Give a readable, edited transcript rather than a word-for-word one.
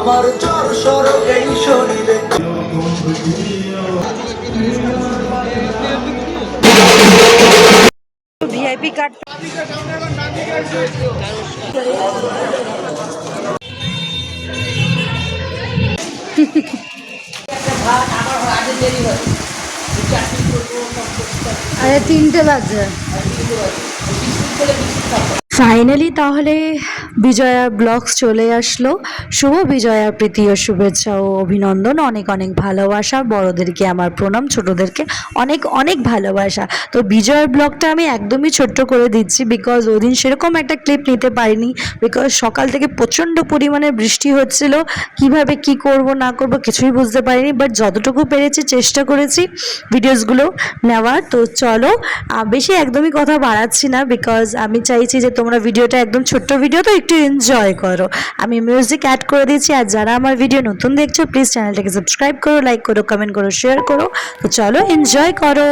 আমার চর সরগ এই শরীরে ভিআইপি কার্ড আরে 3টে বাজে। ফাইনালি তাহলে বিজয়া ব্লগস চলে আসলো। শুভ বিজয়া প্রীতি ও শুভেচ্ছা ও অভিনন্দন, অনেক অনেক ভালোবাসা। বড়োদেরকে আমার প্রণাম, ছোটোদেরকে অনেক অনেক ভালোবাসা। তো বিজয়ার ব্লগটা আমি একদমই ছোট্ট করে দিচ্ছি, বিকজ ওদিন সেরকম একটা ক্লিপ নিতে পারিনি, বিকজ সকাল থেকে প্রচণ্ড পরিমাণে বৃষ্টি হচ্ছিল। কিভাবে কি করব না করব কিছুই বুঝতে পারিনি, বাট যতটুকু পেরেছি চেষ্টা করেছি ভিডিওসগুলো নেওয়ার। তো চলো বেশি একদমই কথা বাড়াচ্ছি না, বিকজ আমি চাইছি যে তোমরা ভিডিওটা একদম ছোট্ট ভিডিও তো একটু এনজয় করো। আমি মিউজিক অ্যাড করে দিয়েছি। আর যারা আমার ভিডিও নতুন দেখছো প্লিজ চ্যানেলটাকে সাবস্ক্রাইব করো, লাইক করো, কমেন্ট করো, শেয়ার করো। তো চলো এনজয় করো।